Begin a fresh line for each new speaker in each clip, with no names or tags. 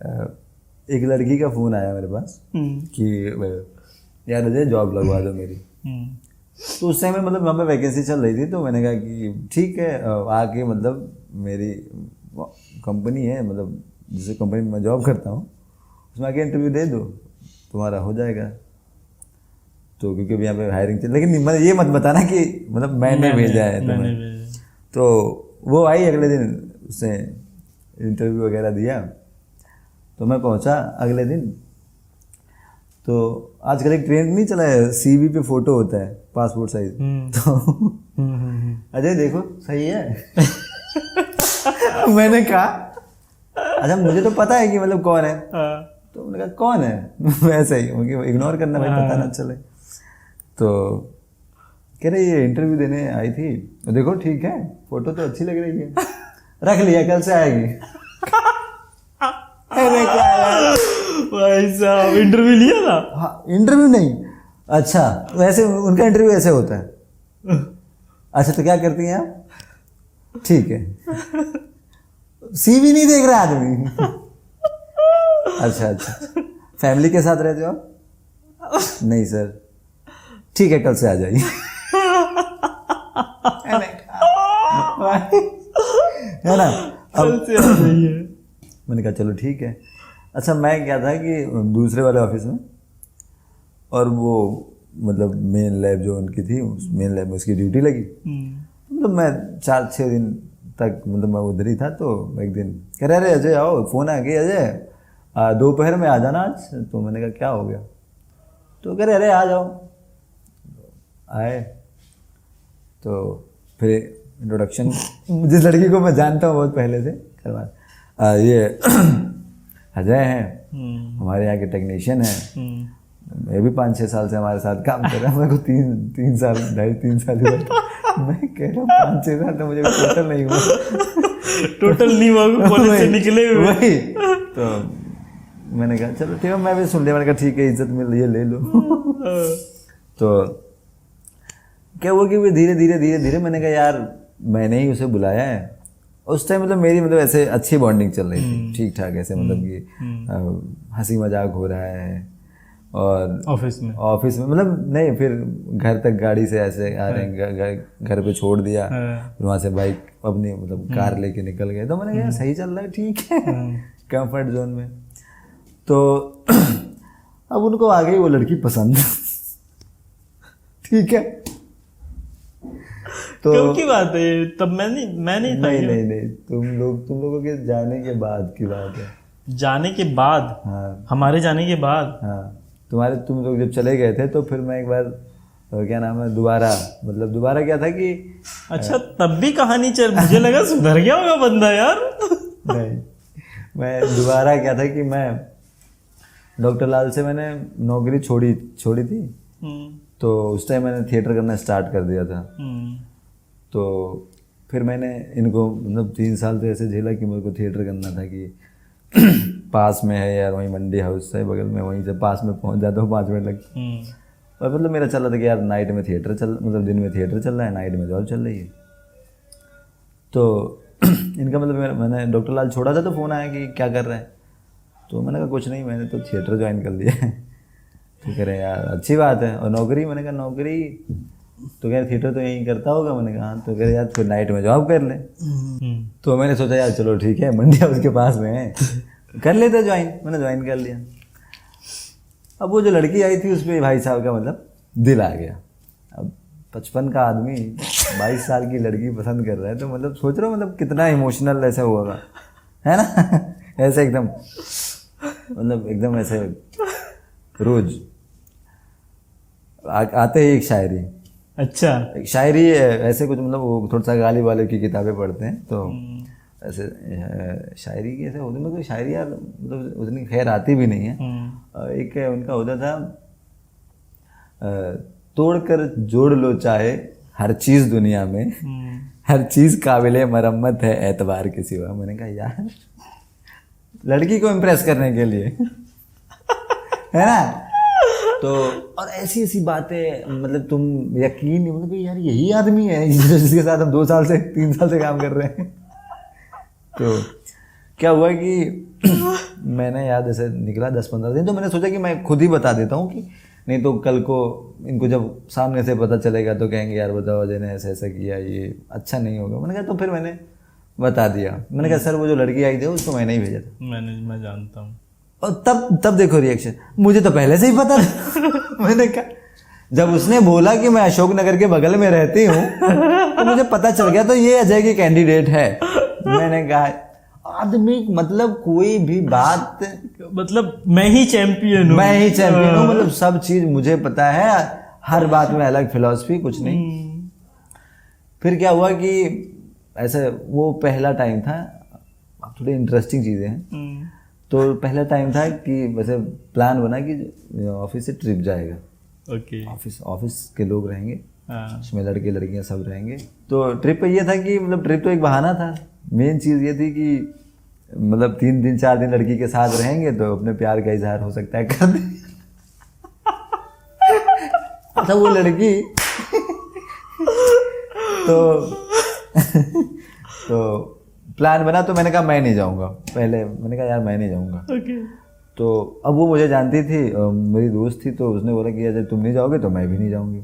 एक लड़की का फ़ोन आया मेरे पास कि यार अजय जॉब लगवा दो मेरी। तो उस टाइम में मतलब वहाँ पे वैकेंसी चल रही थी, तो मैंने कहा कि ठीक है आके मतलब मेरी कंपनी है, मतलब जिस कंपनी में मैं जॉब करता हूँ उसमें आके इंटरव्यू दे दो, तुम्हारा हो जाएगा। तो क्योंकि अभी यहाँ पे हायरिंग चल, लेकिन मतलब ये मत बताना कि मतलब मैंने भेजा है तुम्हें। तो वो आई अगले दिन, उसने इंटरव्यू वगैरह दिया, तो मैं पहुँचा अगले दिन। तो आजकल एक ट्रेंड नहीं चला है, सीवी पे फोटो होता है पासपोर्ट साइज। तो अजय देखो सही है। मैंने कहा अच्छा मुझे तो पता है कि मतलब कौन है। तो मैंने कहा कौन है। वैसे ही मुझे इग्नोर करना भाई, पता ना चले। तो कह रहे ये इंटरव्यू देने आई थी, देखो ठीक है फोटो तो अच्छी लग रही है, रख लिया कल से आएगी। अरे क्या यार
भाई साहब इंटरव्यू लिया था?
हाँ इंटरव्यू नहीं, अच्छा वैसे उनका इंटरव्यू ऐसे होता है। अच्छा तो क्या करती हैं आप? ठीक है, सीवी नहीं देख रहा आदमी। अच्छा अच्छा, फैमिली के साथ रहते हो आप? नहीं सर, ठीक है कल से आ जाइए। है ना, अब मैंने कहा चलो ठीक है। अच्छा मैं क्या था कि दूसरे वाले ऑफिस में, और वो मतलब मेन लैब जो उनकी थी, उस मेन लैब में उसकी ड्यूटी लगी। मतलब मैं 4-6 दिन तक मतलब मैं उधर ही था। तो एक दिन कह रहे अरे अजय आओ, फ़ोन आ गया अजय दोपहर में आ जाना आज। तो मैंने कहा क्या हो गया? तो कह रहे अरे आ जाओ। आए तो फिर इंट्रोडक्शन, जिस लड़की को मैं जानता हूँ बहुत पहले से करवा, ये अजय हैं, हमारे यहाँ के टेक्नीशियन हैं, मैं भी 5-6 साल से हमारे साथ काम कर रहा हूँ। मेरे को 3 साल 2.5-3 साल हुआ। मैं कह रहा हूँ 5-6 साल तो मुझे टोटल नहीं हुआ।
टोटल नहीं हुआ, कॉलेज से निकले हुए।
वही तो मैंने कहा चलो ठीक है, मैं भी सुन लिया। मैंने कहा ठीक है इज्जत मिल रही है ले लो। तो क्या हुआ कि धीरे धीरे मैंने कहा यार मैंने ही उसे बुलाया है। उस टाइम मतलब मेरी मतलब ऐसे अच्छी बॉन्डिंग चल रही थी, ठीक ठाक ऐसे, मतलब कि हंसी मजाक हो रहा है। और ऑफिस में मतलब नहीं, फिर घर तक गाड़ी से ऐसे आ रहे हैं, घर पे छोड़ दिया, फिर वहाँ से बाइक अपनी मतलब कार लेके निकल गए। तो मैंने कहा सही चल रहा है, ठीक है, कंफर्ट जोन में। तो अब उनको आ गई वो लड़की पसंद। ठीक है, तो
कब की बात है? तब मैं नहीं था।
नहीं तुम लोगों के जाने के बाद की बात है।
जाने के बाद?
हाँ,
हमारे जाने के बाद?
हाँ, तुम लोग जब चले गए थे तो फिर मैं एक बार क्या नाम है दोबारा क्या था कि
अच्छा तब भी कहानी चल, मुझे लगा सुधर गया होगा बंदा यार।
नहीं, मैं दोबारा क्या था कि मैं डॉक्टर लाल से मैंने नौकरी छोड़ी थी। तो उस टाइम मैंने थिएटर करना स्टार्ट कर दिया था। तो फिर मैंने इनको मतलब 3 साल तो ऐसे झेला कि मेरे को थिएटर करना था कि पास में है यार, वहीं मंडी हाउस है बगल में, वहीं से पास में पहुंच जाता हूँ 5 मिनट लगते। और मतलब मेरा चल रहा था कि यार नाइट में थिएटर मतलब दिन में थिएटर चल रहा है, नाइट में जॉब चल रही है। तो इनका मतलब मैंने डॉक्टर लाल छोड़ा था तो फ़ोन आया कि क्या कर रहे हैं। तो मैंने कहा कुछ नहीं, मैंने तो थिएटर ज्वाइन कर लिया है। तो कह रहे यार अच्छी बात है, और नौकरी? मैंने कहा नौकरी तो कह रहे थिएटर तो यहीं करता होगा। मैंने कहा तो कह रहे यार फिर नाइट में जॉब कर ले। तो मैंने सोचा यार चलो ठीक है, मंडी हाउस के पास में है, कर लेते ज्वाइन। मैंने ज्वाइन कर लिया। अब वो जो लड़की आई थी उस पर भाई साहब का मतलब दिल आ गया। अब 55 का आदमी 22 साल की लड़की पसंद कर रहा है, तो मतलब सोच रहा हूँ मतलब कितना इमोशनल ऐसा हुआ है ना। ऐसे एकदम मतलब एकदम ऐसे रोज आते ही एक शायरी।
अच्छा, एक
शायरी ऐसे कुछ मतलब वो थोड़ा सा गालिब वाले की किताबें पढ़ते हैं तो ऐसे शायरी की ऐसे होती, मतलब शायरी यार मतलब उतनी खैर आती भी नहीं है। एक उनका होता था तोड़कर जोड़ लो चाहे हर चीज़ दुनिया में, हर चीज़ काबिले मरम्मत है एतबार के सिवा। मैंने कहा यार लड़की को इम्प्रेस करने के लिए है ना। तो और ऐसी ऐसी बातें मतलब तुम यकीन नहीं, मतलब यार यही आदमी है जिसके साथ हम 2 साल से 3 साल से काम कर रहे हैं। तो क्या हुआ कि मैंने याद ऐसे निकला 10-15 दिन, तो मैंने सोचा कि मैं खुद ही बता देता हूँ कि नहीं तो कल को इनको जब सामने से पता चलेगा तो कहेंगे यार बताओ अजय ने ऐसा ऐसा किया, ये अच्छा नहीं होगा। मैंने कहा तो फिर मैंने बता दिया। मैंने कहा सर वो जो लड़की आई थी उसको मैंने ही भेजा था।
मैं जानता हूँ।
और तब देखो रिएक्शन, मुझे तो पहले से ही पता था। मैंने कहा जब उसने बोला कि मैं अशोक नगर के बगल में रहती हूँ तो मुझे पता चल गया तो ये अजय की कैंडिडेट है। मैंने कहा आदमी मतलब कोई भी बात,
मतलब मैं ही चैंपियन हूँ,
मतलब सब चीज मुझे पता है, हर बात में अलग फिलॉसफी, कुछ नहीं। फिर क्या हुआ कि ऐसे वो पहला टाइम था, अब थोड़ी इंटरेस्टिंग चीजें हैं। तो पहला टाइम था कि वैसे प्लान बना कि ऑफिस से ट्रिप जाएगा।
ओके।
ऑफिस के लोग रहेंगे, उसमें लड़के लड़कियां सब रहेंगे। तो ट्रिप पे ये था कि मतलब ट्रिप तो एक बहाना था, मेन चीज़ ये थी कि मतलब 3 दिन 4 दिन लड़की के साथ रहेंगे तो अपने प्यार का इजहार हो सकता है कर दे। अच्छा वो लड़की तो प्लान बना, तो मैंने कहा मैं नहीं जाऊंगा। पहले मैंने कहा यार मैं नहीं जाऊंगा। तो अब वो मुझे जानती थी, मेरी दोस्त थी, तो उसने बोला कि अजय तुम नहीं जाओगे तो मैं भी नहीं जाऊंगी।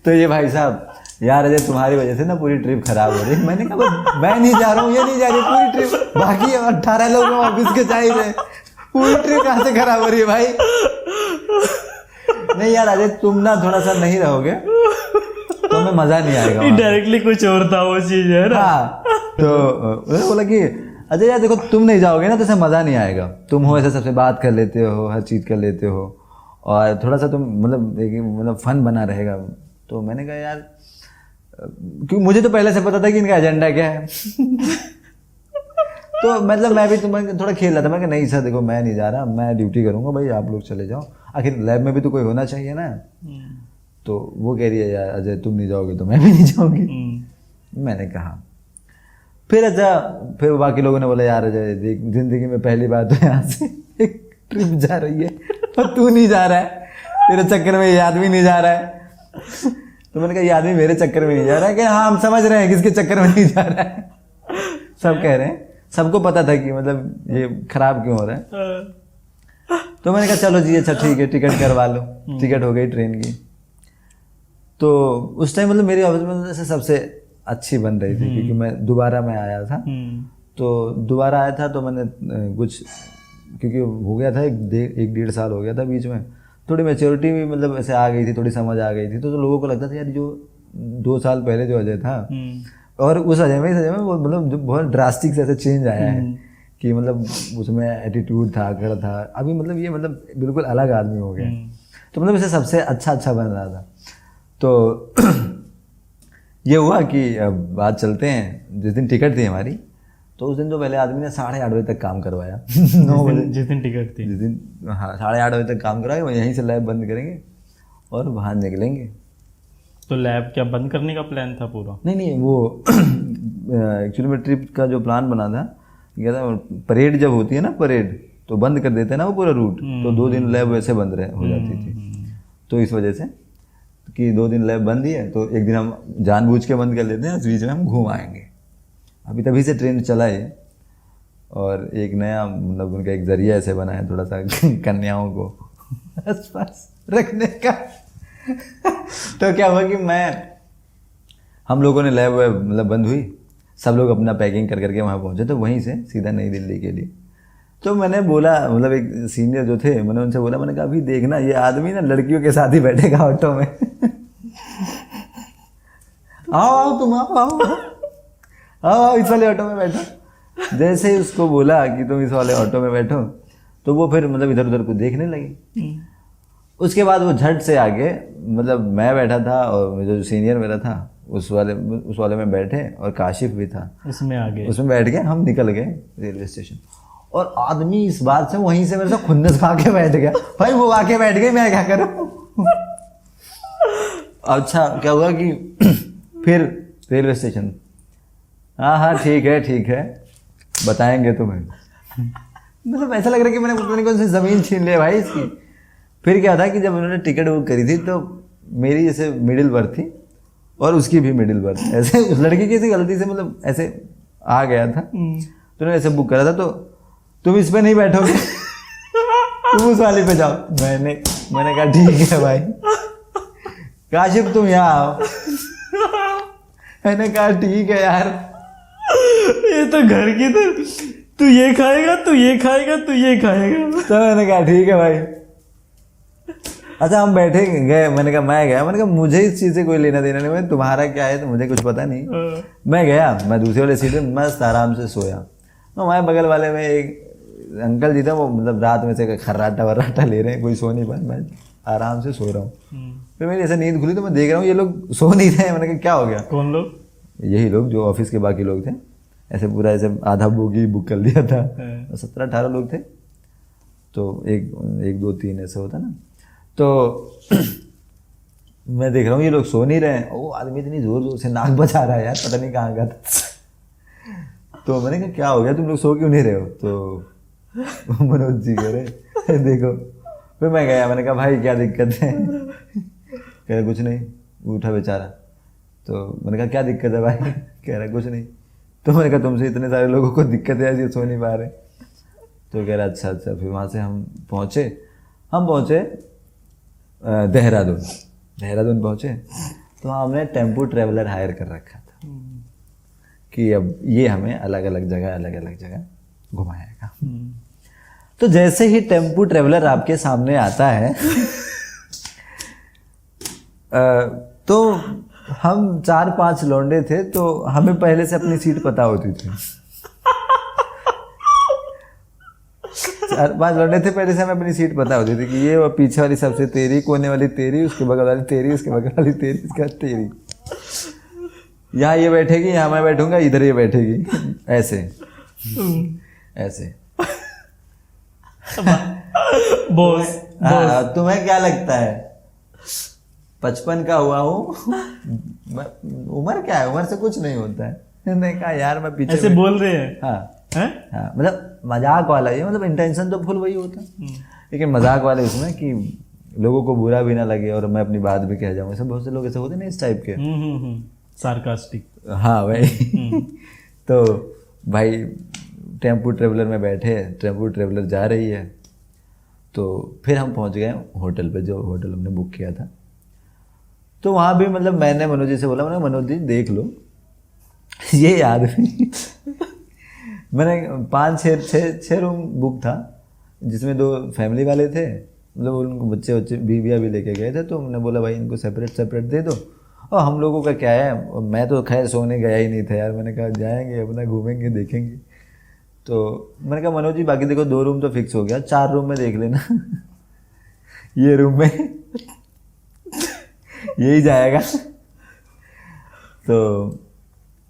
तो ये भाई साहब यार अजय तुम्हारी वजह से ना पूरी ट्रिप खराब हो रही है। मैंने कहा मैं नहीं जा रहा हूँ, ये नहीं जा रही पूरी ट्रिप, बाकी 18 लोग ऑफिस के चाहिए, पूरी ट्रिप कहाँ से खराब हो रही है भाई। नहीं यार अजय तुम ना थोड़ा सा नहीं रहोगे तो हमें मजा नहीं आएगा।
डायरेक्टली कुछ और था वो चीज है ना।
हाँ, तो उन्होंने बोला कि अजय यार देखो तुम नहीं जाओगे ना तो ऐसे मजा नहीं आएगा, तुम हो ऐसे सबसे बात कर लेते हो, हर चीज कर लेते हो, और थोड़ा सा तुम मतलब फन बना रहेगा। तो मैंने कहा यार क्योंकि मुझे तो पहले से पता था कि इनका एजेंडा क्या है। तो मतलब मैं भी तुम्हें थोड़ा खेल रहा था। मैं कहा नहीं सर देखो मैं नहीं जा रहा, मैं ड्यूटी करूंगा भाई, आप लोग चले जाओ, आखिर लैब में भी तो कोई होना चाहिए ना। तो वो कह रही है यार अजय तुम नहीं जाओगे तो मैं भी नहीं जाऊंगी। मैंने कहा फिर बाकी लोगों ने बोला यार अजय देख जिंदगी में पहली बार तो यहाँ से एक ट्रिप जा रही है और तू नहीं जा रहा है, तेरे चक्कर में ये आदमी नहीं जा रहा है। तो मैंने कहा ये आदमी मेरे चक्कर में नहीं जा रहा है, कि हाँ हम समझ रहे हैं किसके चक्कर में नहीं जा रहा है। सब कह रहे हैं, सबको पता था कि मतलब ये खराब क्यों हो रहा है। तो मैंने कहा चलो जी अच्छा ठीक है टिकट करवा लो। टिकट हो गई ट्रेन की। तो उस टाइम मतलब मेरी ऑफिस में जैसे सबसे अच्छी बन रही थी, क्योंकि मैं दोबारा आया था। तो दोबारा आया था तो मैंने कुछ, क्योंकि हो गया था 1-1.5 साल हो गया था बीच में, थोड़ी मैच्योरिटी भी मतलब ऐसे आ गई थी, थोड़ी समझ आ गई थी। तो लोगों को लगता था यार जो 2 साल पहले जो अजय था और उस अजय में वो मतलब बहुत ड्रास्टिक से ऐसे चेंज आया है कि मतलब उसमें एटीट्यूड था, अकड़ था। अभी मतलब ये मतलब बिल्कुल अलग आदमी हो गया। तो मतलब इसे सबसे अच्छा बन रहा था। तो ये हुआ कि अब बात चलते हैं, जिस दिन टिकट थी हमारी तो उस दिन तो पहले आदमी ने 8:30 बजे तक काम करवाया। 9 बजे
जिस दिन टिकट थी,
जिस दिन हाँ 8:30 बजे तक काम करवाया, यहीं से लैब बंद करेंगे और बाहर निकलेंगे।
तो लैब क्या बंद करने का प्लान था पूरा?
नहीं वो एक्चुअली में ट्रिप का जो प्लान बना था, क्या था परेड जब होती है ना, परेड तो बंद कर देते हैं ना वो पूरा रूट, तो 2 दिन लैब वैसे बंद हो जाती थी। तो इस वजह से कि 2 दिन लैब बंद ही है तो एक दिन हम जानबूझ के बंद कर लेते हैं, उस बीच में हम घूम आएंगे। अभी तभी से ट्रेन चला है और एक नया मतलब उनका एक जरिया ऐसे बना है थोड़ा सा कन्याओं को आसपास रखने का। तो क्या हुआ कि हम लोगों ने लैब मतलब बंद हुई, सब लोग अपना पैकिंग करके वहाँ पहुँचे। तो वहीं से सीधा नई दिल्ली के लिए। तो मैंने बोला मतलब एक सीनियर जो थे, मैंने उनसे बोला, मैंने कहा अभी देखना ये आदमी ना लड़कियों के साथ ही बैठेगा ऑटो में। आओ तुम आओ इस वाले ऑटो में बैठो। जैसे ही उसको बोला कि तुम इस वाले ऑटो में बैठो तो वो फिर मतलब इधर उधर को देखने लगी। उसके बाद वो झट से आगे, मतलब मैं बैठा था और जो सीनियर मेरा था उस वाले में बैठे और काशिफ भी था उसमें बैठ के हम निकल गए रेलवे स्टेशन। और आदमी इस बात से वहीं से मेरे से खुन्नस खा के बैठ गया, भाई वो आके बैठ गई मैं क्या करूं। अच्छा क्या हुआ कि फिर रेलवे स्टेशन, हाँ ठीक है बताएंगे तुम्हें। मतलब ऐसा लग रहा है कि मैंने पता नहीं कौन सी जमीन छीन लिया भाई इसकी। फिर क्या था कि जब उन्होंने टिकट बुक करी थी तो मेरी जैसे मिडिल बर्थ थी और उसकी भी मिडिल बर्थ। ऐसे उस लड़की की गलती से मतलब ऐसे आ गया था, तो ऐसे बुक करा था, तो तुम इस पे नहीं बैठोगे, तुम उस वाली पे जाओ। मैंने कहा ठीक है भाई, काशिफ तुम यहाँ आओ। मैंने कहा ठीक है यार,
ये तो घर की तो तू ये खाएगा, तू ये खाएगा, तू ये खाएगा।
तो मैंने कहा ठीक है भाई। अच्छा हम बैठे गए, मैंने कहा मैं गया, मैंने कहा मुझे इस चीज़ से कोई लेना देना नहीं, मैं तुम्हारा क्या है तो मुझे कुछ पता नहीं। मैं गया, मैं दूसरे वाले सीट में मस्त आराम से सोया। तो हमारे बगल वाले में एक अंकल जी थे, वो मतलब रात में से खर्राटा वर्राटा ले रहे हैं, कोई सो नहीं पाए, मैं आराम से सो रहा हूँ। फिर मेरी ऐसे नींद खुली तो मैं देख रहा हूँ ये लोग सो नहीं रहे। मैंने कहा क्या हो गया?
कौन लोग?
यही लोग जो ऑफिस के बाकी लोग थे, ऐसे पूरा ऐसे आधा बोगी बुक कर लिया था, 17-18 लोग थे। तो एक 2 3 ऐसे होता ना। तो मैं देख रहा हूँ ये लोग सो नहीं रहे हैं, वो आदमी इतनी जोर जोर से नाक बजा रहा है यार, पता नहीं कहाँ का था। तो मैंने कहा क्या हो गया, तुम लोग सो क्यों नहीं रहे हो? तो मनोज जी कह रहे देखो। फिर मैं गया, मैंने कहा भाई क्या दिक्कत है? कह रहे कुछ नहीं, उठा बेचारा। तो मैंने कहा क्या दिक्कत है भाई? कह रहा कुछ नहीं। तो मैंने कहा तुमसे इतने सारे लोगों को दिक्कत है ऐसी, सो नहीं पा रहे। तो कह रहा अच्छा। फिर वहाँ से हम पहुँचे देहरादून पहुँचे। तो हमने टेम्पो ट्रेवलर हायर कर रखा था कि अब ये हमें अलग अलग जगह घुमाएगा। तो जैसे ही टेम्पो ट्रेवलर आपके सामने आता है तो हम 4-5 लौंडे थे, तो हमें पहले से अपनी सीट पता होती थी। 4-5 लौंडे थे, पहले से हमें अपनी सीट पता होती थी कि ये वो पीछे वाली सबसे तेरी, कोने वाली तेरी, उसके बगल वाली तेरी, उसके बगल वाली तेरी, उसके बाद तेरी। यहाँ ये बैठेगी, यहाँ मैं बैठूंगा, इधर ये बैठेगी, ऐसे।
बॉस
तुम्हें क्या लगता है 55 का हुआ हूँ? उम्र क्या है, उम्र से कुछ नहीं होता है। मैंने कहा यार मैं पीछे
ऐसे बोल रहे हैं।
हाँ, मतलब मजाक वाला ये, मतलब इंटेंशन तो फुल वही होता है, लेकिन मजाक वाले उसमें कि लोगों को बुरा भी ना लगे और मैं अपनी बात भी कह जाऊँ। ऐसे बहुत से लोग ऐसे होते ना इस टाइप के,
सार्कास्टिक।
हाँ भाई। तो भाई टेम्पो ट्रेवलर में बैठे, टेम्पो ट्रेवलर जा रही है। तो फिर हम पहुंच गए होटल पे, जो होटल हमने बुक किया था। तो वहाँ भी मतलब मैंने मनोज जी से बोला, मैंने मनोज जी देख लो ये आदमी मैंने 5-6 रूम बुक था, जिसमें 2 फैमिली वाले थे, मतलब उनको बच्चे बीवियाँ भी लेके गए थे। तो हमने बोला भाई इनको सेपरेट दे दो, और हम लोगों का क्या है, मैं तो खैर सोने गया ही नहीं था यार। मैंने कहा जाएंगे अपना घूमेंगे देखेंगे। तो मैंने कहा मनोज जी बाकी देखो 2 रूम तो फिक्स हो गया, 4 रूम में देख लेना ये रूम में यही जाएगा। तो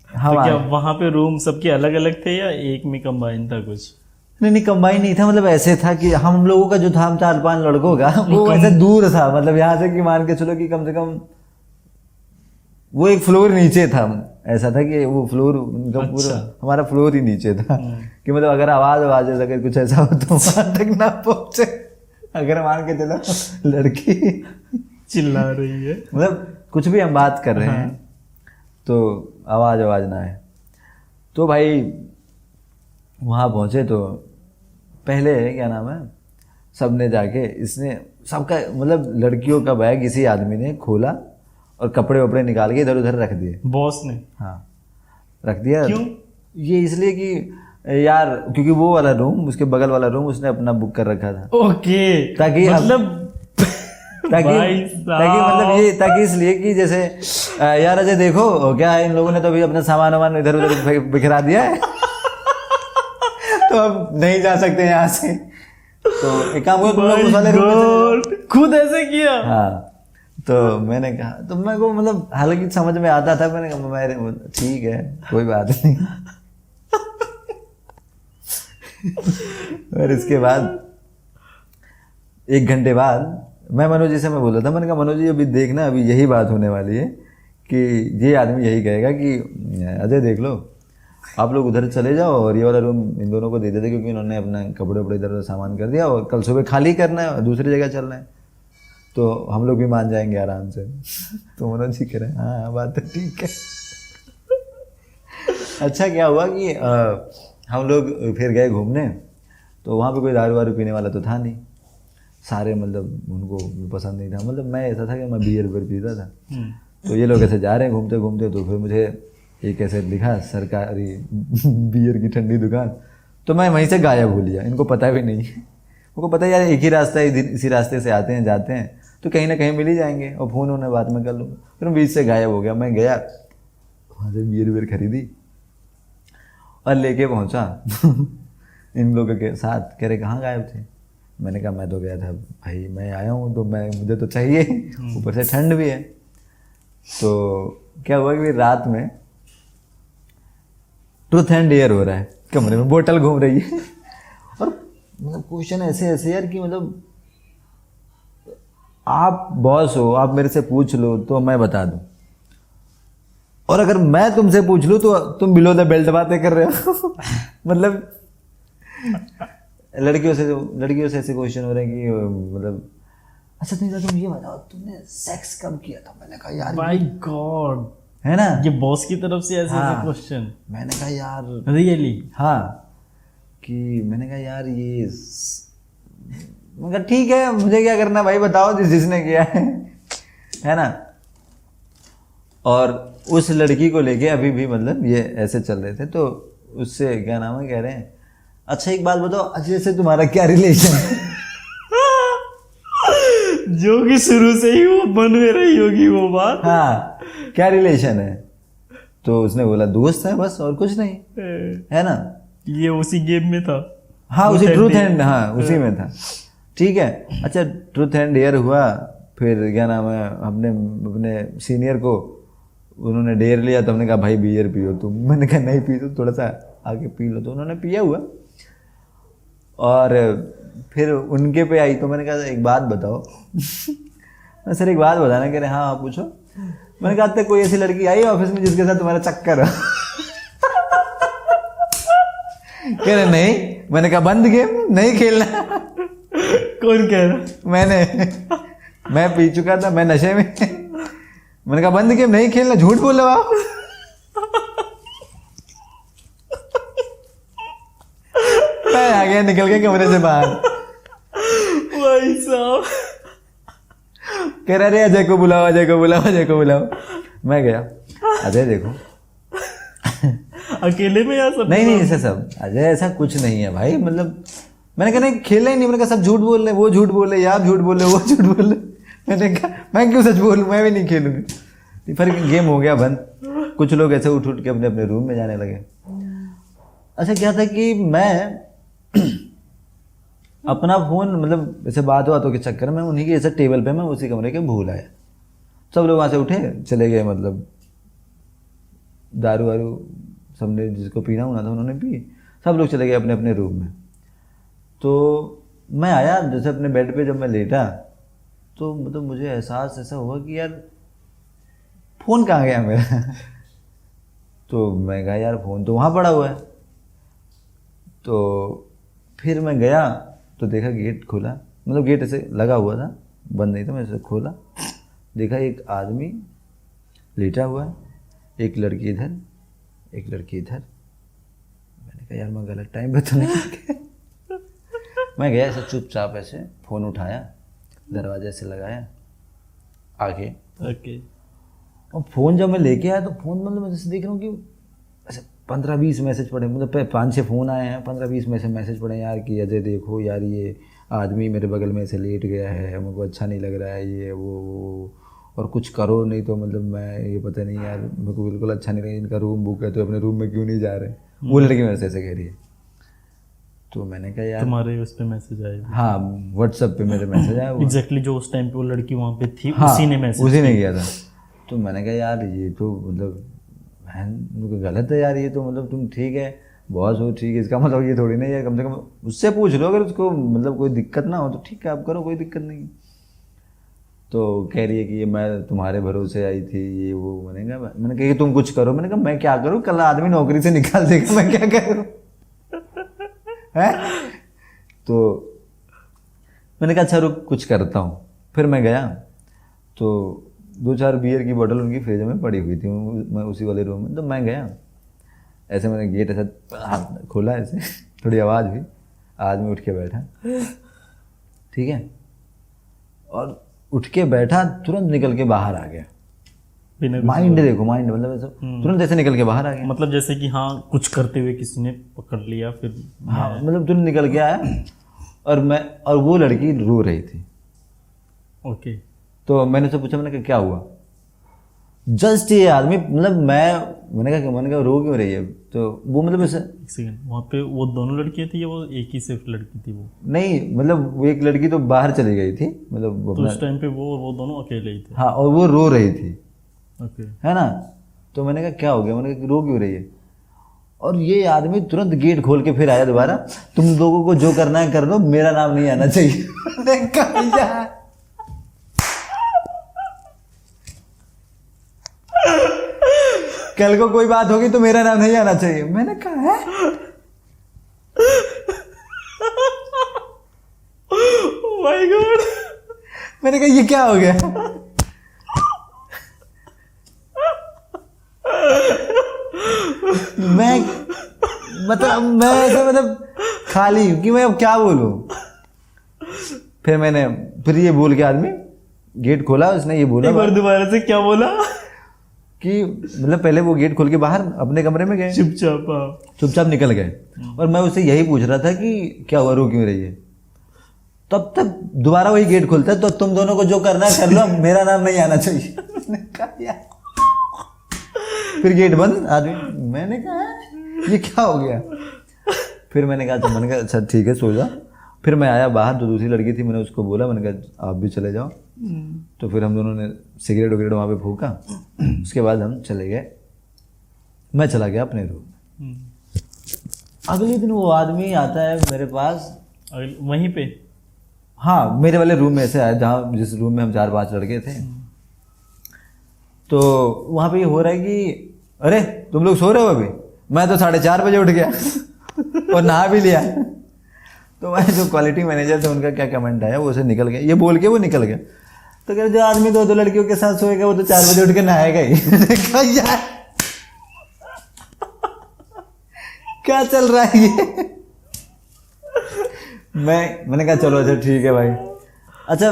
तो क्या वहाँ पे रूम सबके अलग अलग थे या एक में कंबाइन था कुछ?
नहीं कंबाइन नहीं था, मतलब ऐसे था कि हम लोगों का जो था, हम 4-5 लड़कों का, वो ऐसे दूर था, मतलब यहाँ से कि मान के चलो कि कम से कम वो एक फ्लोर नीचे था। ऐसा था कि वो फ्लोर उनका पूरा, हमारा फ्लोर ही नीचे था कि मतलब अगर आवाज अगर कुछ ऐसा हो तो वहां तक ना पहुंचे। अगर मान के चलो लड़की
चिल्ला रही है,
मतलब कुछ भी हम बात कर रहे हैं तो आवाज ना आए। तो भाई वहाँ पहुँचे तो पहले क्या नाम है, सबने जाके इसने सबका मतलब लड़कियों का बैग इसी आदमी ने खोला और कपड़े वपड़े निकाल के इधर उधर रख दिए।
बॉस ने?
हाँ रख दिया।
क्यों?
ये इसलिए कि यार क्योंकि वो वाला रूम, उसके बगल वाला रूम उसने अपना बुक कर रखा था।
ओके,
ताकि
मतलब
ताकि इसलिए कि जैसे यार अजय देखो क्या है, इन लोगों ने तो अभी अपना सामान इधर उधर बिखरा दिया है तो अब नहीं जा सकते यहाँ से। तो एक काम करो तुम लोग उस वाले रूम में
खुद ऐसे किया।
हाँ तो मैंने कहा, तो मेरे को मतलब हालांकि समझ में आता था, मैंने कहा मैं ठीक है कोई बात नहीं। और इसके बाद 1 घंटे बाद मैं मनोज जी से मैं बोला था, मैंने कहा मनोज जी अभी देखना, अभी यही बात होने वाली है कि ये आदमी यही कहेगा कि अजय देख लो आप लोग उधर चले जाओ और ये वाला रूम इन दोनों को दे देते, क्योंकि इन्होंने अपना कपड़े वपड़े इधर सामान कर दिया और कल सुबह खाली करना है और दूसरी जगह चलना है। तो हम लोग भी मान जाएंगे आराम से। तो मनोज जी कह रहे हैं हाँ बात तो ठीक है। अच्छा क्या हुआ कि हम लोग फिर गए घूमने, तो वहाँ पे कोई दारू वारू पीने वाला तो था नहीं, सारे मतलब उनको पसंद नहीं था, मतलब मैं ऐसा था कि मैं बियर पीता था। तो ये लोग ऐसे जा रहे हैं घूमते घूमते, तो फिर मुझे एक ऐसे दिखा सरकारी बियर की ठंडी दुकान, तो मैं वहीं से गायब हो लिया, इनको पता भी नहीं। उनको पता है यार एक ही रास्ता है, इसी रास्ते से आते हैं जाते हैं, तो कहीं ना कहीं मिल ही जाएंगे, और फ़ोन उन्हें बाद में कर लूँगा। फिर मैं बीच से गायब हो गया। मैं गया वहाँ से बियर खरीदी और लेके पहुँचा इन लोगों के साथ। कह रहे कहाँ गायब थे? मैंने कहा मैं तो गया था भाई, मैं आया हूँ तो मुझे तो चाहिए, ऊपर से ठंड भी है। तो क्या हुआ कि रात में ट्रूथ एंड डेयर हो रहा है, कमरे में बोतल घूम रही है और मतलब क्वेश्चन ऐसे ऐसे यार कि मतलब आप बॉस हो, आप मेरे से पूछ लो तो मैं बता दूं, और अगर मैं तुमसे पूछ लूं तो तुम बिलो द बेल्ट बातें कर रहे हो। मतलब लड़कियों से ऐसे क्वेश्चन हो रहे हैं कि मतलब अच्छा तुम ये बताओ तुमने सेक्स कब किया था? मैंने कहा यार
माय गॉड,
है ना,
ये बॉस की तरफ से ऐसे
हाँ।
क्वेश्चन।
मैंने कहा यार
रियली?
हाँ, कि मैंने कहा यार ये मैं कहा ठीक है, मुझे क्या करना भाई, बताओ जिसने किया है ना। और उस लड़की को लेके अभी भी मतलब ये ऐसे चल रहे थे, तो उससे क्या नाम है, कह रहे हैं अच्छा एक बात बताओ अजय से तुम्हारा क्या रिलेशन है?
जो कि शुरू से ही वो बन में रही होगी वो बात।
हाँ, क्या रिलेशन है? तो उसने बोला दोस्त है बस, और कुछ नहीं, है ना।
ये उसी गेम में था।
हाँ उसी ट्रूथ एंड, हाँ उसी में था। ठीक है, अच्छा ट्रूथ एंड डेयर हुआ, फिर क्या नाम है हमने अपने सीनियर को उन्होंने डेयर लिया, तो हमने कहा भाई बियर पियो तुम। मैंने कहा नहीं पी, तो थोड़ा सा आके पी लो, तो उन्होंने पिया हुआ। और फिर उनके पे आई, तो मैंने कहा एक बात बताओ। मैं सर एक बात बताना, कह रहे हाँ आप पूछो। मैंने कहा तक कोई ऐसी लड़की आई ऑफिस में जिसके साथ तुम्हारा चक्कर हो? कह रहे नहीं। मैंने कहा बंद गेम, नहीं खेलना।
कौन कह रहा?
मैं पी चुका था, मैं नशे में। मैंने कहा बंद गेम, नहीं खेलना, झूठ बोल रहे हो आप। मैं आ गया निकल के कमरे से बाहर।
भाई साहब
कह रहे अजय को बुलाओ, अजय को बुलाओ, अजय को बुलाओ। मैं गया, अजय देखो।
अकेले में या सब?
नहीं ऐसा सब, अजय ऐसा कुछ नहीं है भाई, मतलब मैंने कहा नहीं खेला ही नहीं। मैंने कहा सब झूठ बोल रहे, वो झूठ बोल रहे, आप झूठ बोल रहे, वो झूठ बोल रहे। मैंने कहा मैं क्यों सच बोलूं, मैं भी नहीं खेलूंगी। फिर गेम हो गया बंद। कुछ लोग ऐसे उठ के अपने अपने रूम में जाने लगे। अच्छा क्या था कि मैं अपना फोन मतलब ऐसे बातों के चक्कर में उन्हीं के ऐसे टेबल पे मैं उसी कमरे के भूल आया। सब लोग वहाँ से उठे चले गए, मतलब दारू वारू सबने जिसको पीना होना था उन्होंने पी, सब लोग चले गए अपने अपने रूम में। तो मैं आया जैसे अपने बेड पे, जब मैं लेटा तो मतलब मुझे एहसास ऐसा हुआ कि यार फ़ोन कहाँ गया मेरा। तो मैं कहा यार फ़ोन तो वहाँ पड़ा हुआ है। तो फिर मैं गया तो देखा गेट खुला, मतलब गेट ऐसे लगा हुआ था, बंद नहीं था। मैं ऐसे खोला, देखा एक आदमी लेटा हुआ है, एक लड़की इधर, एक लड़की इधर। मैंने कहा यार मैं गलत टाइम पे तो नहीं। मैं गया ऐसे चुपचाप, ऐसे फ़ोन उठाया, दरवाजे से लगाया आगे।
ओके।
और फ़ोन जब मैं लेके आया तो फ़ोन मतलब मैं जैसे देख रहा हूँ कि ऐसे 15-20 मैसेज पड़े, मतलब 5-6 फ़ोन आए हैं, 15-20 में से मैसेज पड़े यार कि अजय देखो यार ये आदमी मेरे बगल में से लेट गया है, मेरे को अच्छा नहीं लग रहा है, ये वो और कुछ करो नहीं तो मतलब मैं ये पता नहीं यार मेरे को बिल्कुल अच्छा नहीं लगा, इनका रूम बुक है तो अपने रूम में क्यों नहीं जा रहे। वो लड़की मेरे से ऐसे कह रही है। तो मैंने कहा यार
तुम्हारे उस पे मैसेज आया?
हाँ व्हाट्सएप पे मेरे मैसेज आया।
एग्जैक्टली जो उस टाइम पे वो लड़की वहाँ पे थी,
हाँ,
उसी ने मैसेज,
उसी ने किया था। तो मैंने कहा यार ये तो मतलब गलत है यार, ये तो मतलब तुम ठीक है बॉस हो, ठीक है, इसका मतलब ये थोड़ी नहीं है, कम से कम उससे पूछ लो, अगर उसको मतलब कोई दिक्कत ना हो तो ठीक है आप करो, कोई दिक्कत नहीं। तो कह रही है कि ये मैं तुम्हारे भरोसे आई थी, ये वो। मैंने कहा कि तुम कुछ करो। मैंने कहा मैं क्या करूँ, कल आदमी नौकरी से निकाल देगा, मैं क्या करूँ। है तो मैंने कहा अच्छा रुक कुछ करता हूँ। फिर मैं गया तो 2-4 बियर की बोतल उनकी फ्रिज में पड़ी हुई थी, मैं उसी वाले रूम में। तो मैं गया, ऐसे मैंने गेट ऐसा खोला, ऐसे थोड़ी आवाज़ हुई, आदमी उठ के बैठा, ठीक है, और उठ के बैठा, तुरंत निकल के बाहर आ गया। माइंड देखो, माइंड मतलब ऐसा तुरंत ऐसे निकल के बाहर आ गया,
मतलब जैसे कि हाँ कुछ करते हुए किसी ने पकड़ लिया, फिर
हाँ मतलब तुरंत निकल के आया। और वो लड़की रो रही थी।
ओके।
तो मैंने उससे पूछा, मैंने कहा क्या हुआ? जस्ट ये आदमी मतलब मैंने कहा रो क्यों रही है? तो वो मतलब ऐसे,
एक सेकंड, वहाँ पे वो दोनों लड़कियाँ थी या वो एक ही सिर्फ लड़की थी? वो
नहीं मतलब वो एक लड़की तो बाहर चली गई थी, मतलब
तो उस टाइम पे वो दोनों अकेले ही थे?
हाँ, और वो रो रही थी,
ओके,
है ना। तो मैंने कहा क्या हो गया? मैंने कहा रो क्यों रही है? और ये आदमी तुरंत गेट खोल के फिर आया दोबारा, तुम लोगों को जो करना है कर लो, मेरा नाम नहीं आना चाहिए। मैंने कहा यार, कल को कोई बात होगी तो मेरा नाम नहीं आना चाहिए। मैंने कहा है
माय गॉड।
मैंने कहा ये क्या हो गया? मैं ऐसा मतलब खाली हूं कि मैं अब क्या बोलूं। फिर ये बोल के आदमी गेट खोला, उसने ये बोला,
एक बार दोबारा से क्या बोला?
कि मतलब पहले वो गेट खोल के बाहर अपने कमरे में गए, चुपचाप निकल गए। और मैं उससे यही पूछ रहा था कि क्या हुआ, रो क्यों रही है? तब तक दोबारा वही गेट खोलता है, तो तुम दोनों को जो करना है कर लो, मेरा नाम नहीं आना चाहिए। मैंने कहा यार, फिर गेट बंद आदमी। मैंने कहा ये क्या हो गया? फिर मैंने कहा अच्छा ठीक है, सो जा। फिर मैं आया बाहर, तो दूसरी लड़की थी, मैंने उसको बोला, मैंने कहा आप भी चले जाओ। तो फिर हम दोनों ने सिगरेट वगैरह वहाँ पे फूका। उसके बाद हम चले गए, मैं चला गया अपने रूम में। अगले दिन वो आदमी आता है मेरे पास,
वहीं पे,
हाँ मेरे वाले रूम में से आया, जहाँ जिस रूम में हम 4-5 लड़के थे। तो वहाँ पे ये हो रहा है कि अरे तुम लोग सो रहे हो अभी? मैं तो 4:30 बजे उठ गया और नहा भी लिया। तो मैं जो क्वालिटी मैनेजर थे उनका क्या कमेंट आया, वो उसे निकल गया, ये बोल के वो निकल गया। तो कह जो आदमी 2 लड़कियों के साथ सोएगा वो तो 4 बजे उठ के नहाएगा ही। यार क्या चल रहा है ये? मैंने कहा चलो अच्छा ठीक है भाई। अच्छा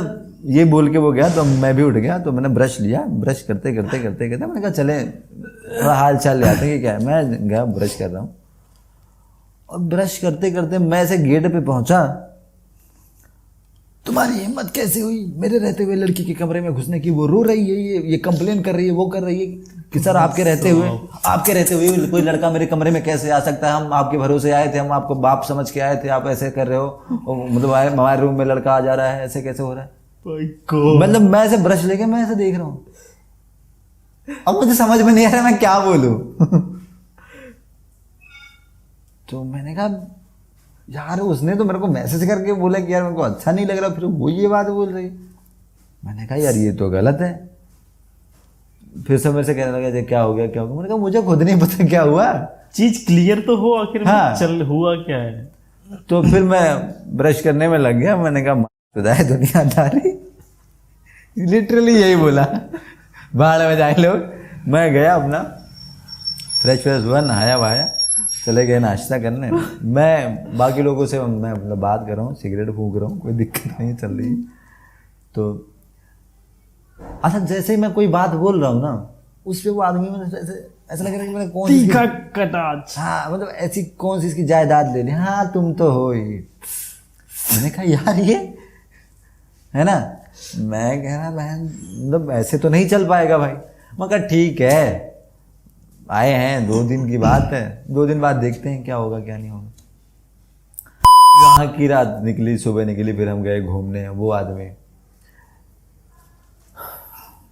ये बोल के वो गया, तो मैं भी उठ गया। तो मैंने ब्रश लिया, ब्रश करते मैंने कहा चले थोड़ा हाल चाल ले आते हैं कि क्या है। मैं गया, ब्रश कर रहा हूँ, और ब्रश करते मैं ऐसे गेट पे पहुंचा, तुम्हारी हिम्मत कैसे हुई मेरे रहते हुए लड़की के कमरे में घुसने की? वो रो रही है, ये कंप्लेन कर रही है, वो कर रही है कि सर आपके रहते हुए कोई लड़का मेरे कमरे में कैसे आ सकता है? हम आपके भरोसे आए थे, हम आपको बाप समझ के आए थे, आप ऐसे कर रहे हो, मतलब हमारे रूम में लड़का आ जा रहा है, ऐसे कैसे हो रहा है? मतलब मैं ऐसे ब्रश लेके मैं ऐसे देख रहा हूँ, अब मुझे समझ में नहीं आ रहा मैं क्या बोलूं। तो मैंने कहा यार उसने तो मेरे को मैसेज करके बोला कि यार मेरे को अच्छा नहीं लग रहा, फिर वो ये बात बोल रही। मैंने कहा यार ये तो गलत है। फिर से मेरे से कहने लगा क्या हो गया क्या हो गया? मैंने कहा मुझे खुद नहीं पता क्या हुआ,
चीज क्लियर तो हो आखिर में,
हाँ।
चल हुआ क्या है?
तो फिर मैं ब्रश करने में लग गया। मैंने कहा खुदा है दुनियादारी, लिटरली यही बोला, बाहर में जाए लोग। मैं गया अपना फ्रेश हुआ, नहाया वहाया, चले गए नाश्ता करने। मैं बाकी लोगों से मैं मतलब बात कर रहा हूँ, सिगरेट फूंक रहा हूँ, कोई दिक्कत नहीं चल रही। तो अच्छा जैसे ही मैं कोई बात बोल रहा हूँ ना, उस पे वो आदमी मतलब ऐसा लग रहा है कि मैंने कौन
तीखा कटाच,
हाँ मतलब ऐसी कौन सी इसकी जायदाद ले ली, हाँ तुम तो हो ही। मैंने कहा यार ये है ना, मैं कह रहा बहन मतलब ऐसे तो नहीं चल पाएगा भाई। मैं कहा ठीक है, आए हैं 2 दिन की बात है, 2 दिन बाद देखते हैं क्या होगा क्या नहीं होगा। वहाँ की रात निकली, सुबह निकली, फिर हम गए घूमने। वो आदमी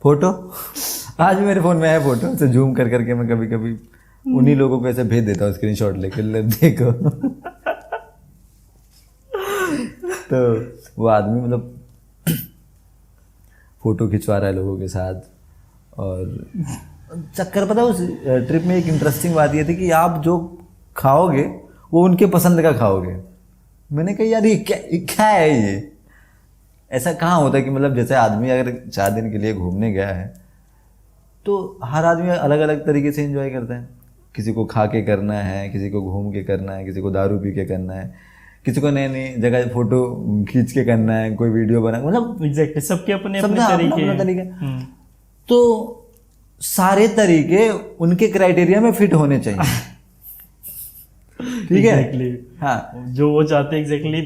फोटो आज भी मेरे फोन में है, फोटो से जूम कर करके मैं कभी कभी उन्हीं लोगों को ऐसे भेज देता हूँ स्क्रीनशॉट लेकर, ले देखो। तो वो आदमी मतलब फोटो खिंचवा रहा है लोगों के साथ। और चक्कर पता उस ट्रिप में एक इंटरेस्टिंग बात ये थी कि आप जो खाओगे वो उनके पसंद का खाओगे। मैंने कहा यार ये क्या है ये? ऐसा कहाँ होता है कि मतलब जैसे आदमी अगर 4 दिन के लिए घूमने गया है तो हर आदमी अलग अलग तरीके से एंजॉय करता है। किसी को खा के करना है, किसी को घूम के करना है, किसी को दारू पी के करना है, किसी को नई नई जगह फोटो खींच के करना है, कोई वीडियो बना, मतलब
एग्जैक्टली सबके अपने अपने
सबका अपना
तरीके
अपना
हैं।
तरीका। तो सारे तरीके उनके क्राइटेरिया में फिट होने चाहिए। ठीक है।
Exactly.
हाँ,
जो वो चाहते हैं एग्जैक्टली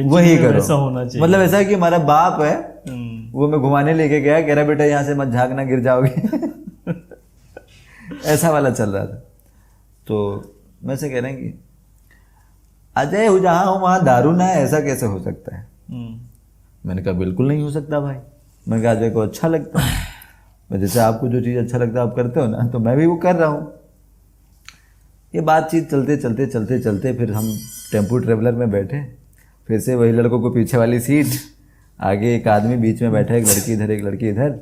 वही करो।
वैसा होना चाहिए।
मतलब ऐसा है कि हमारा बाप है,
हम्म,
वो मैं घुमाने लेके गया, कह रहा बेटा यहाँ से मत झांकना, गिर जाओगे। ऐसा वाला चल रहा था। तो मैं से कह रहे हैं कि अजय हो जहाँ हो वहाँ दारू ना है, ऐसा कैसे हो सकता है? मैंने कहा बिल्कुल नहीं हो सकता भाई। मैंने कहा अजय को अच्छा लगता है, मैं जैसे आपको जो चीज़ अच्छा लगता है आप करते हो ना, तो मैं भी वो कर रहा हूँ। ये बातचीत चलते चलते चलते चलते फिर हम टेम्पो ट्रेवलर में बैठे, फिर से वही लड़कों को पीछे वाली सीट, आगे एक आदमी बीच में बैठा, एक लड़की इधर एक लड़की इधर,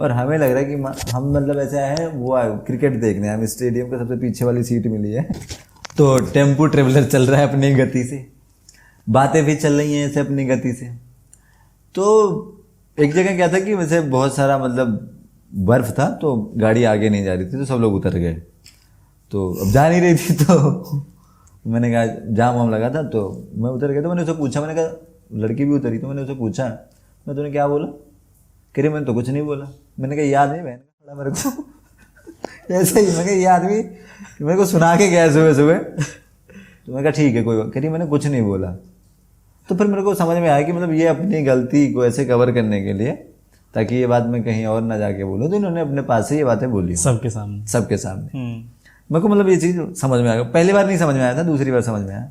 और हमें लग रहा है कि हम मतलब ऐसा है वो क्रिकेट देखने, हमें स्टेडियम के सबसे पीछे वाली सीट मिली है। तो टेम्पो ट्रेवलर चल रहा है अपनी गति से, बातें भी चल रही हैं ऐसे अपनी गति से। तो एक जगह क्या था कि वैसे बहुत सारा मतलब बर्फ था, तो गाड़ी आगे नहीं जा रही थी, तो सब लोग उतर गए। तो अब जा नहीं रही थी, तो मैंने कहा जाम वाम लगा था, तो मैं उतर गया। तो मैंने उसे पूछा, मैंने कहा लड़की भी उतरी, तो मैंने उसे पूछा मैं तूने क्या बोला? कह रही मैंने तो कुछ नहीं बोला। मैंने कहा याद नहीं बहन का मेरे को। ऐसे ही मैं कहा ये आदमी मेरे को सुना के गया सुबह सुबह। तो मैंने कहा ठीक है कोई बात। कह रही मैंने कुछ नहीं बोला। तो फिर मेरे को समझ में आया कि मतलब ये अपनी गलती को ऐसे कवर करने के लिए, ताकि ये बात मैं कहीं और ना जाके बोलूँ, तो इन्होंने अपने पास से ये बातें बोली
सबके सामने।
सबके सामने। मेरे को मतलब ये चीज़ समझ में आ गया। पहली बार नहीं समझ में आया था, दूसरी बार समझ में आया।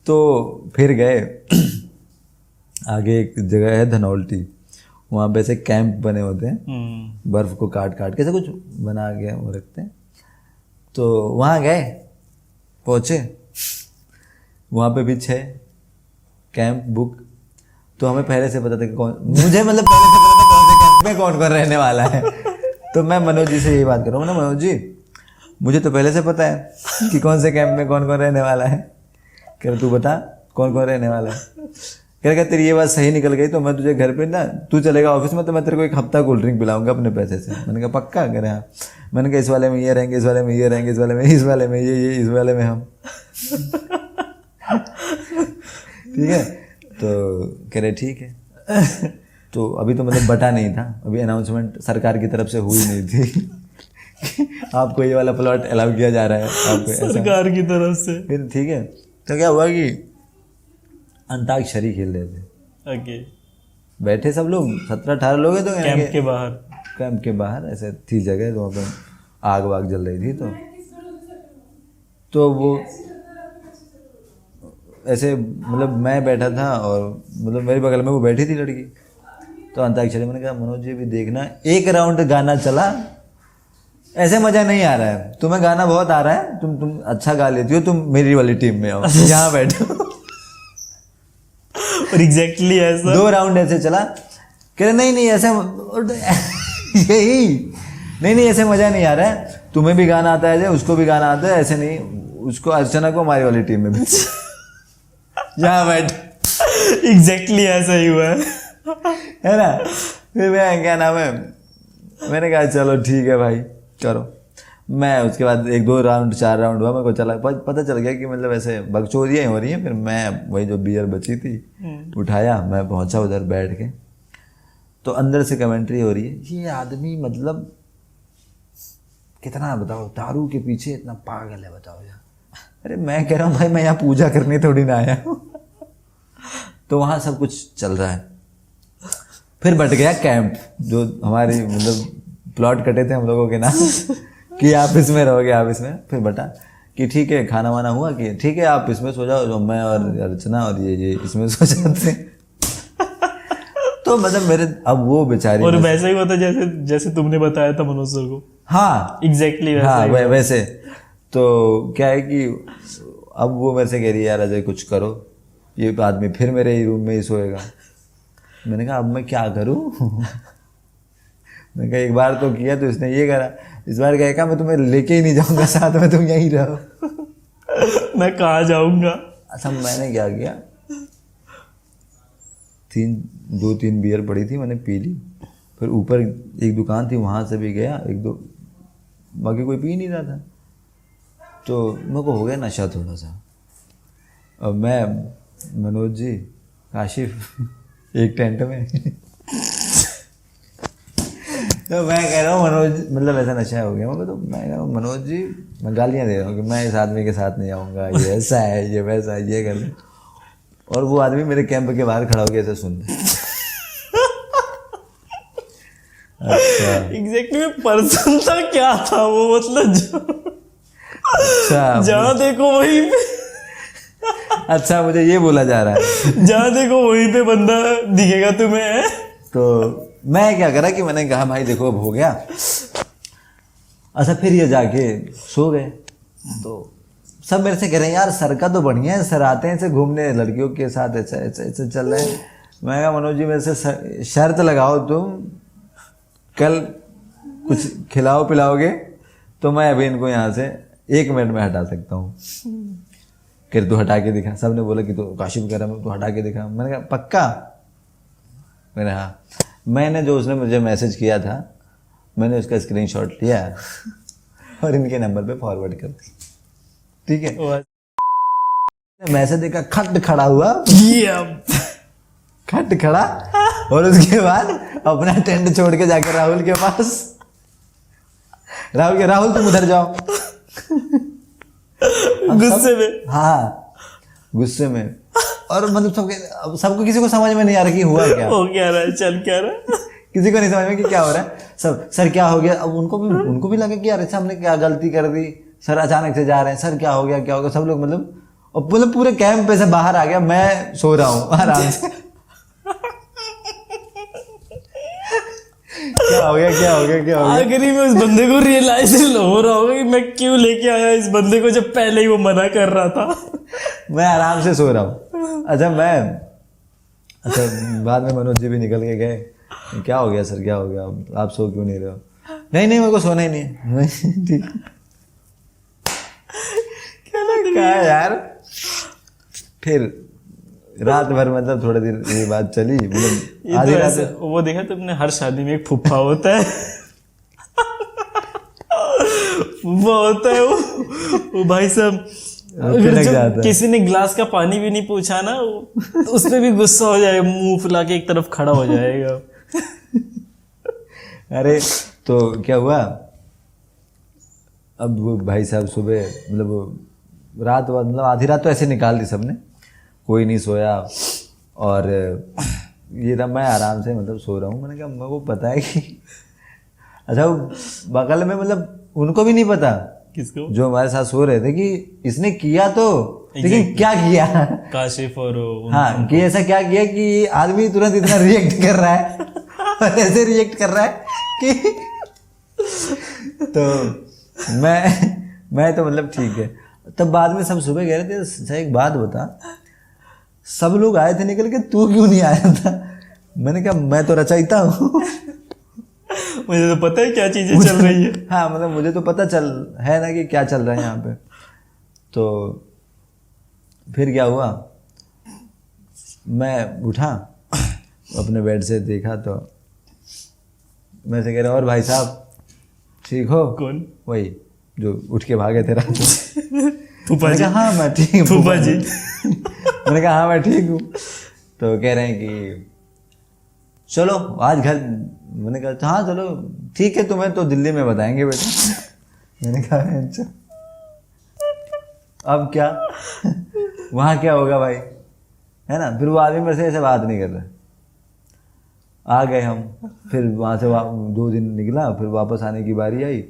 तो फिर गए आगे एक जगह है धनौल्टी, वहाँ पे ऐसे कैंप बने होते हैं, बर्फ़ को काट काट के ऐसे कुछ बना के वो रखते हैं। तो वहाँ गए, पहुँचे, वहाँ पे भी 6 कैंप बुक। तो हमें पहले से पता था कि कौन, मुझे मतलब पहले से पता था कौन से कैंप में कौन कौन रहने वाला है। तो मैं मनोज जी से यही बात कर रहा हूँ ना, मनोज जी मुझे तो पहले से पता है कि कौन से कैंप में कौन कौन रहने वाला है। कह रहे तू बता कौन कौन रहने वाला है। कह रहा तेरी ये बात सही निकल गई, तो मैं तुझे घर पे ना, तू चलेगा ऑफिस में तो मैं तेरे को 1 हफ्ता कोल्ड ड्रिंक पिलाऊंगा अपने पैसे से। मैंने कहा पक्का? कह रहे हाँ। मैंने कहा इस वाले में ये रहेंगे, इस वाले में ये रहेंगे, इस वाले में इस वाले में ये इस वाले में हम। ठीक है। तो कह रहे ठीक है। तो अभी तो मतलब बटा नहीं था, अभी अनाउंसमेंट सरकार की तरफ से हुई नहीं थी आपको ये वाला प्लॉट अलाउ किया जा रहा है आपको
सरकार की तरफ से।
फिर ठीक है। तो क्या हुआ कि अंताक्षरी खेल रहे थे।
ओके।
बैठे सब लोग 17-18 लोग हैं। तो
कैंप के बाहर
ऐसे थी जगह, तो वहाँ पे आग वाग जल रही थी। तो वो ऐसे मतलब मैं बैठा था और मतलब मेरे बगल में वो बैठी थी लड़की। तो अंताक्षरी, मैंने कहा मनोज जी भी देखना, 1 राउंड गाना चला, ऐसे मजा नहीं आ रहा है, तुम्हें गाना बहुत आ रहा है, तुम अच्छा गा लेती हो, तुम मेरी वाली टीम में आओ, यहाँ बैठो।
और एग्जैक्टली ऐसा
2 राउंड ऐसे चला। कह रहे नहीं ऐसे यही नहीं ऐसे मजा नहीं आ रहा है, तुम्हें भी गाना आता है, उसको भी गाना आता है, ऐसे नहीं, उसको अर्चना को हमारी वाली टीम में भेज, यहाँ बैठ।
एग्जैक्टली ऐसा ही हुआ
है ना। फिर मैं क्या नाम है, मैंने कहा चलो ठीक है भाई करो। मैं उसके बाद 1-2 राउंड 4 राउंड हुआ, मेरे को चला पता चल गया कि मतलब ऐसे बकचोदियाँ हो रही हैं। फिर मैं वही जो बियर बची थी उठाया, मैं पहुंचा उधर बैठ के। तो अंदर से कमेंट्री हो रही है, ये आदमी मतलब कितना बताओ दारू के पीछे इतना पागल है, बताओ यार। अरे मैं कह रहा हूँ भाई मैं यहाँ पूजा करने थोड़ी ना आया हूँ। तो वहाँ सब कुछ चल रहा है। फिर बट गया कैंप, जो हमारी मतलब प्लॉट कटे थे हम लोगों के नाम कि आप इसमें रहोगे, आप इसमें। फिर बटा कि ठीक है खाना वाना हुआ कि ठीक है आप इसमें सो जाओ, मैं और अर्चना और ये इसमें सो जाते। तो मतलब मेरे अब वो बेचारी,
और वैसा ही होता जैसे तुमने बताया था मनोज सर को।
हाँ
एग्जैक्टली
हाँ वैसे। तो क्या है कि अब वो मेरे से कह रही है यार अजय कुछ करो, ये आदमी फिर मेरे ही रूम में ही सोएगा। मैंने कहा अब मैं क्या करूँ। मैंने कहा एक बार तो किया तो इसने ये करा, इस बार कहेगा मैं तुम्हें लेके ही नहीं जाऊंगा साथ में, तुम यहीं रहो। मैं कहाँ जाऊंगा। अच्छा मैंने क्या किया, 2-3 बियर पड़ी थी, मैंने पी ली। फिर ऊपर एक दुकान थी, वहाँ से भी गया 1-2, बाकी कोई पी नहीं रहा था। तो मेरे को हो गया नशा थोड़ा सा। अब मैं, मनोज जी, काशिफ एक टेंट में तो मैं कह रहा हूँ मनोज, मतलब ऐसा नशा हो गया मुझे। तो मैं कह रहा हूँ मनोज जी, मैं गालियाँ दे रहा हूँ कि मैं इस आदमी के साथ नहीं आऊँगा, ये ऐसा है, ये वैसा है, ये कर ले। और वो आदमी मेरे कैंप के बाहर खड़ा हो गया ऐसे सुन रहा। अच्छा
एग्जैक्टली पर्सन था क्या था वो, मतलब
अच्छा
जहाँ देखो वहीं पे
अच्छा मुझे ये बोला जा रहा है।
जहाँ देखो वहीं पे बंदा दिखेगा तुम्हें।
तो मैं क्या करा कि मैंने कहा भाई देखो अब हो गया। अच्छा फिर ये जाके सो गए। तो सब मेरे से कह रहे हैं यार सर का तो बढ़िया है, सर आते हैं ऐसे घूमने लड़कियों के साथ, ऐसा ऐसा ऐसे चल रहे हैं। मैं कहा मनोज जी मेरे से शर्त लगाओ, तुम कल कुछ खिलाओ पिलाओगे तो मैं अभी इनको यहाँ से 1 मिनट में हटा सकता हूँ। फिर तू हटा के दिखा। सब ने बोला कि तो काशिफ कह रहा है, तू हटा के दिखा। मैंने कहा पक्का? मैंने हाँ। मैंने जो उसने मुझे मैसेज किया था मैंने उसका स्क्रीनशॉट लिया और इनके नंबर पे फॉरवर्ड कर दिया। ठीक है। मैसेज देखा, खट खड़ा हुआ, खट खड़ा, और उसके बाद अपना टेंट छोड़ के जाकर राहुल के पास, राहुल तुम उधर जाओ।
गुस्से में?
हाँ गुस्से में। और मतलब सबको किसी को समझ में नहीं आ रहा कि हुआ क्या,
हो क्या रहा है, चल क्या रहा है,
किसी को नहीं समझ में कि क्या हो रहा है। सब सर क्या हो गया। अब उनको भी लगा कि यार अच्छा हमने क्या गलती कर दी, सर अचानक से जा रहे हैं, सर क्या हो गया क्या हो गया। सब लोग मतलब पूरे कैंप पे से बाहर आ गया। मैं सो रहा हूँ आराम से। क्या हो गया।
आखिरी में उस बंदे को रियलाइज हो रहा होगा कि मैं क्यों लेके आया इस बंदे को, जब पहले ही वो मना कर रहा था।
मैं आराम से सो रहा हूँ। अच्छा बाद में मनोज जी भी निकल के गए। क्या हो गया सर, क्या हो गया, आप सो क्यों नहीं रहे हो? नहीं मेरे को सोना ही नहीं है। ठीक क्या यार। फिर रात भर मतलब थोड़ी देर ये बात चली, मतलब आधी रात।
वो देखा तुमने, हर शादी में एक फुफ्फा होता है। फुफ्फा होता है वो भाई साहब, अगर जो किसी ने गिलास का पानी भी नहीं पूछा ना, तो उस पर भी गुस्सा हो जाएगा, मुंह फुला के एक तरफ खड़ा हो जाएगा।
अरे तो क्या हुआ, अब वो भाई साहब सुबह मतलब रात मतलब आधी रात तो ऐसे निकाल दी सबने, कोई नहीं सोया। और ये तब मैं आराम से मतलब सो रहा हूँ। मैंने कहा मेरे को पता है कि अच्छा बगल में मतलब उनको भी नहीं पता,
किसको,
जो हमारे साथ सो रहे थे, कि इसने किया तो लेकिन क्या किया।
काशिफ और
हाँ कि ऐसा क्या किया कि आदमी तुरंत इतना रिएक्ट कर रहा है और ऐसे रिएक्ट कर रहा है कि तो मैं तो मतलब ठीक है। तब बाद में सब सुबह कह रहे थे अच्छा एक बात बता, सब लोग आए थे निकल के, तू क्यों नहीं आया था? मैंने कहा मैं तो रचयिता हूँ।
मुझे तो पता है क्या चीजें चल रही है।
हाँ मतलब मुझे तो पता चल है ना कि क्या चल रहा है यहाँ पे। तो फिर क्या हुआ, मैं उठा अपने बेड से, देखा तो मैं से कह रहा और भाई साहब ठीक हो?
कौन?
वही जो उठ के भागे थे रात में।
फूफा जी?
हाँ मैं ठीक हूँ
फूफा जी।
मैंने कहा हाँ मैं ठीक हूँ। तो कह रहे हैं कि चलो आज घर। मैंने कहा हाँ चलो ठीक है, तुम्हें तो दिल्ली में बताएंगे बेटा। मैंने कहा अच्छा अब क्या वहाँ क्या होगा भाई, है ना। फिर वो आदमी मेरे से ऐसे बात नहीं कर रहा। आ गए हम, फिर वहाँ से 2 दिन निकला, फिर वापस आने की बारी आई,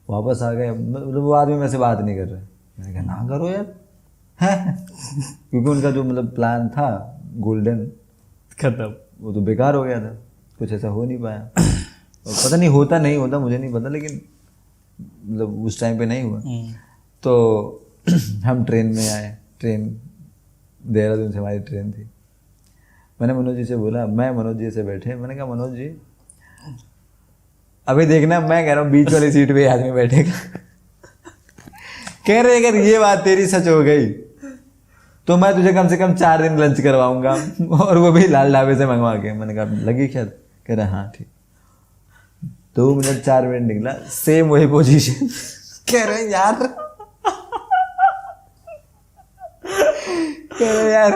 वापस आ गए। मतलब वो आदमी मेरे से बात नहीं कर रहा। मैंने कहा ना करो यार, है क्योंकि उनका जो मतलब प्लान था गोल्डन
खत्म, वो
तो बेकार हो गया था, कुछ ऐसा हो नहीं पाया। और पता नहीं होता नहीं होता मुझे नहीं पता, लेकिन मतलब उस टाइम पे नहीं हुआ। तो हम ट्रेन में आए, ट्रेन देहरादून से हमारी ट्रेन थी। मैंने मनोज जी से बोला, मैं मनोज जी से बैठे, मैंने कहा मनोज जी अभी देखना, मैं कह रहा हूँ बीच वाली सीट पे आदमी बैठेगा। कह रहे अगर ये बात तेरी सच हो गई तो मैं तुझे कम से कम 4 दिन लंच करवाऊंगा, और वो भी लाल ढाबे से मंगवा के। मैंने कहा लगी क्या? कह रहा हाँ ठीक। 2 मिनट 4 मिनट निकला, सेम वही पोजीशन। कह रहे यार, कह रहे यार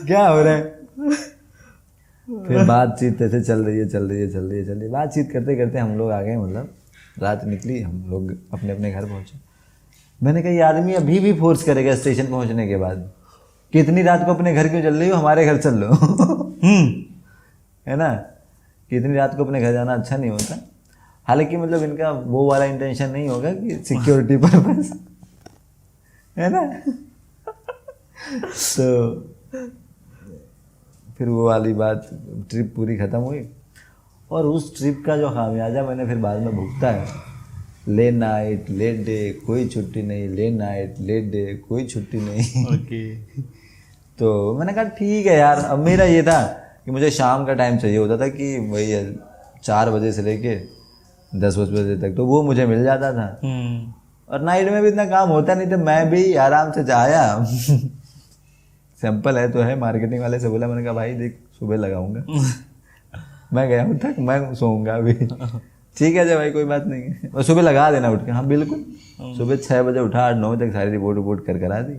क्या हो रहा है। फिर बातचीत ऐसे चल रही है। बातचीत करते करते हम लोग आ गए, मतलब रात निकली, हम लोग अपने अपने घर पहुंचे। मैंने कहा ये आदमी अभी भी फोर्स करेगा स्टेशन पहुंचने के बाद कि इतनी रात को अपने घर क्यों चल रही हो, हमारे घर चल लो। है ना, कि इतनी रात को अपने घर जाना अच्छा नहीं होता। हालांकि मतलब इनका वो वाला इंटेंशन नहीं होगा कि सिक्योरिटी पर्पस, है ना। तो फिर वो वाली बात, ट्रिप पूरी ख़त्म हुई, और उस ट्रिप का जो खामियाजा मैंने फिर बाद में भुगता है। लेट नाइट लेट डे कोई छुट्टी नहीं, लेट नाइट लेट डे कोई छुट्टी नहीं।
ओके।
तो मैंने कहा ठीक है यार। अब मेरा ये था कि मुझे शाम का टाइम चाहिए होता था, कि वही 4 बजे से लेके 10 बजे तक, तो वो मुझे मिल जाता था। और नाइट में भी इतना काम होता नहीं था, मैं भी आराम से जाया। सिंपल है तो है, मार्केटिंग वाले से बोला, मैंने कहा भाई देख सुबह लगाऊंगा। मैं गया हूँ तक, मैं सोऊंगा अभी। ठीक है जय भाई, कोई बात नहीं है, और सुबह लगा देना उठ के। हाँ बिल्कुल। सुबह 6 बजे उठा, 8-9 तक सारी रिपोर्ट कर करा दी।